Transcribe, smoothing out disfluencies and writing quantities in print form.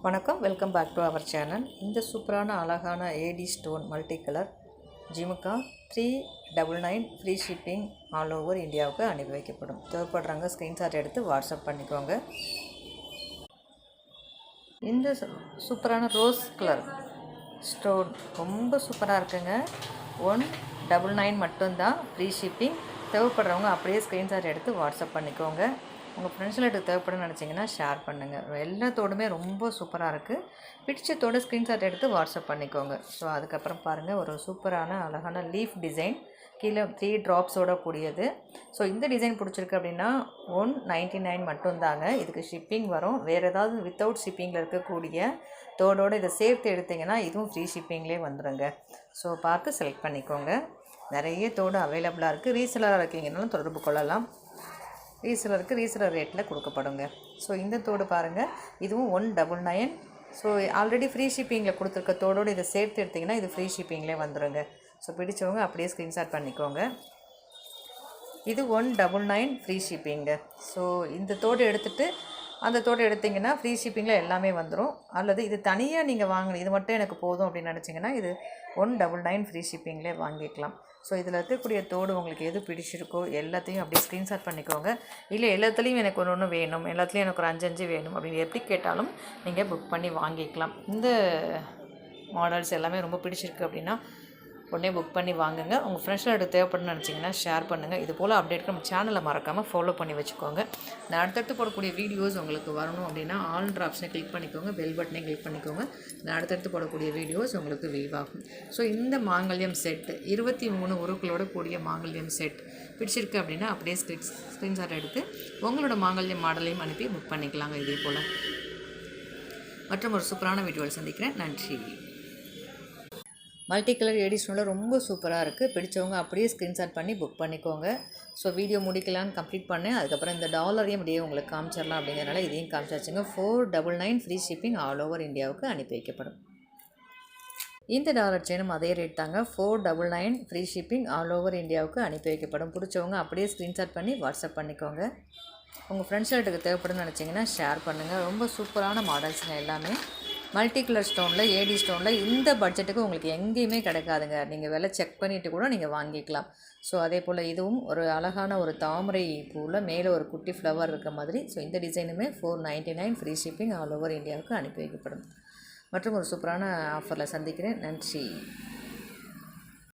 வணக்கம், welcome back to our channel. இந்த சூப்பரான அழகான ஏடி ஸ்டோன் மல்டி கலர் ஜிமுக்கா 399 ஃப்ரீ ஷிப்பிங் ஆல் ஓவர் இந்தியாவுக்கு அனுப்பி வைக்கப்படும். தேவைப்படுறாங்க ஸ்க்ரீன்ஷாட் எடுத்து வாட்ஸ்அப் பண்ணிக்கோங்க. இந்த சூப்பரான ரோஸ் கலர் ஸ்டோன் ரொம்ப சூப்பராக இருக்குங்க. 199 மட்டும்தான் ஃப்ரீ ஷிப்பிங். தேவைப்படுறவங்க அப்படியே ஸ்க்ரீன்ஷாட் எடுத்து வாட்ஸ்அப் பண்ணிக்கோங்க. உங்கள் ஃப்ரெண்ட்ஸில் தேவைப்படுன்னு நினச்சிங்கன்னா ஷேர் பண்ணுங்கள். எல்லாத்தோடுமே ரொம்ப சூப்பராக இருக்குது. பிடிச்சத்தோடு ஸ்க்ரீன்ஷாட் எடுத்து வாட்ஸ்அப் பண்ணிக்கோங்க. ஸோ அதுக்கப்புறம் பாருங்கள், ஒரு சூப்பரான அழகான லீஃப் டிசைன், கீழே 3 ட்ராப்ஸோட கூடியது. ஸோ இந்த டிசைன் பிடிச்சிருக்கு அப்படின்னா 199 மட்டும்தாங்க. இதுக்கு ஷிப்பிங் வரும். வேறு ஏதாவது வித்தவுட் ஷிப்பிங்கில் இருக்கக்கூடிய தோடோடு இதை சேர்த்து எடுத்திங்கன்னா இதுவும் ஃப்ரீ ஷிப்பிங்லேயே வந்துடுங்க. ஸோ பார்த்து செலக்ட் பண்ணிக்கோங்க. நிறைய தோடு அவைலபிளாக இருக்குது. ரீசெலராக இருக்கீங்கன்னாலும் தொடர்பு கொள்ளலாம். ரீசெலருக்கு ரீசெலர் ரேட்டில் கொடுக்கப்படுங்க. ஸோ இந்த தோடு பாருங்கள், இதுவும் 199. ஸோ ஆல்ரெடி ஃப்ரீ ஷிப்பிங்கில் கொடுத்துருக்க தோடோடு இதை சேர்த்து எடுத்திங்கன்னா இது ஃப்ரீ ஷிப்பிங்லேயே வந்துடுங்க. ஸோ பிடிச்சவங்க அப்படியே ஸ்க்ரீன்ஷாட் பண்ணிக்கோங்க. இது 199 ஃப்ரீ ஷிப்பிங்க. ஸோ இந்த தோடு எடுத்துகிட்டு அந்த தோடு எடுத்திங்கன்னா ஃப்ரீ ஷிப்பிங்கில் எல்லாமே வந்துடும். அல்லது இது தனியாக நீங்கள் வாங்கணும், இது மட்டும் எனக்கு போதும் அப்படின்னு நினச்சிங்கன்னா இது 199 ஃப்ரீ ஷிப்பிங்லேயே வாங்கிக்கலாம். ஸோ இதில் இருக்கக்கூடிய தோடு உங்களுக்கு எது பிடிச்சிருக்கோ எல்லாத்தையும் அப்படியே ஸ்க்ரீன்ஷாட் பண்ணிக்கோங்க. இல்லை எல்லாத்துலேயும் எனக்கு ஒன்று ஒன்று வேணும், எல்லாத்துலேயும் எனக்கு ஒரு 5 வேணும் அப்படின்னு எப்படி கேட்டாலும் நீங்கள் புக் பண்ணி வாங்கிக்கலாம். இந்த மாடல்ஸ் எல்லாமே ரொம்ப பிடிச்சிருக்கு அப்படின்னா உடனே புக் பண்ணி வாங்குங்க. உங்கள் ஃப்ரெண்ட்ஸில் தேவைப்படுன்னு நினச்சிங்கன்னா ஷேர் பண்ணுங்கள். இது போல் அப்டேட் நம்ம சேனலை மறக்காமல் ஃபாலோ பண்ணி வச்சுக்கோங்க. நான் அடுத்தடுத்து போடக்கூடிய வீடியோஸ் உங்களுக்கு வரணும் அப்படின்னா ஆல் ஆப்ஷனை கிளிக் பண்ணிக்கோங்க, பெல் பட்டனை கிளிக் பண்ணிக்கோங்க. நான் அடுத்தடுத்து போடக்கூடிய வீடியோஸ் உங்களுக்கு வியூ ஆகும். ஸோ இந்த மாங்கல்யம் செட்டு 23 உருக்களோட கூடிய மாங்கல்யம் செட் பிடிச்சிருக்கு அப்படின்னா அப்படியே ஸ்க்ரீன்ஷாட் எடுத்து உங்களோட மாங்கல்யம் மாடலையும் அனுப்பி புக் பண்ணிக்கலாங்க. இதே போல் மற்றும் ஒரு சூப்பரான வீடியோவில் சந்திக்கிறேன். நன்றி. மல்டி கலர் ஏடி ஸ்டோனில் ரொம்ப சூப்பராக இருக்குது. பிடிச்சவங்க அப்படியே ஸ்க்ரீன்ஷாட் பண்ணி புக் பண்ணிக்கோங்க. ஸோ வீடியோ முடிக்கலான்னு கம்ப்ளீட் பண்ணேன். அதுக்கப்புறம் இந்த டாலரையும் அப்படியே உங்களுக்கு காமிச்சிடலாம் அப்படிங்கிறனால இதையும் காமிச்சாச்சுங்க. 499 ஃப்ரீ ஷிப்பிங் ஆல் ஓவர் இந்தியாவுக்கு அனுப்பி வைக்கப்படும். இந்த டாலர் செயினும் அதே ரேட் தாங்க. 499 ஃப்ரீ ஷிப்பிங் ஆல் ஓவர் இந்தியாவுக்கு அனுப்பி வைக்கப்படும். பிடிச்சவங்க அப்படியே ஸ்க்ரீன்ஷாட் பண்ணி வாட்ஸ்அப் பண்ணிக்கோங்க. உங்கள் ஃப்ரெண்ட்ஸ்களுக்கு தேவைப்படுன்னு நினச்சிங்கன்னா ஷேர் பண்ணுங்கள். ரொம்ப சூப்பரான மாடல்ஸுங்க எல்லாமே. மல்டி கலர் ஸ்டோனில் ஏடி ஸ்டோனில் இந்த பட்ஜெட்டுக்கு உங்களுக்கு எங்கேயுமே கிடைக்காதுங்க. நீங்கள் விலை செக் பண்ணிவிட்டு கூட நீங்கள் வாங்கிக்கலாம். ஸோ அதே போல் இதுவும் ஒரு அழகான ஒரு தாமரை பூவில் மேலே ஒரு குட்டி ஃப்ளவர் இருக்க மாதிரி. ஸோ இந்த டிசைனுமே 499 ஃப்ரீ ஷிப்பிங் ஆல் ஓவர் இந்தியாவுக்கு அனுப்பி வைக்கப்படும். மற்றும் ஒரு சூப்பரான ஆஃபரில் சந்திக்கிறேன். நன்றி.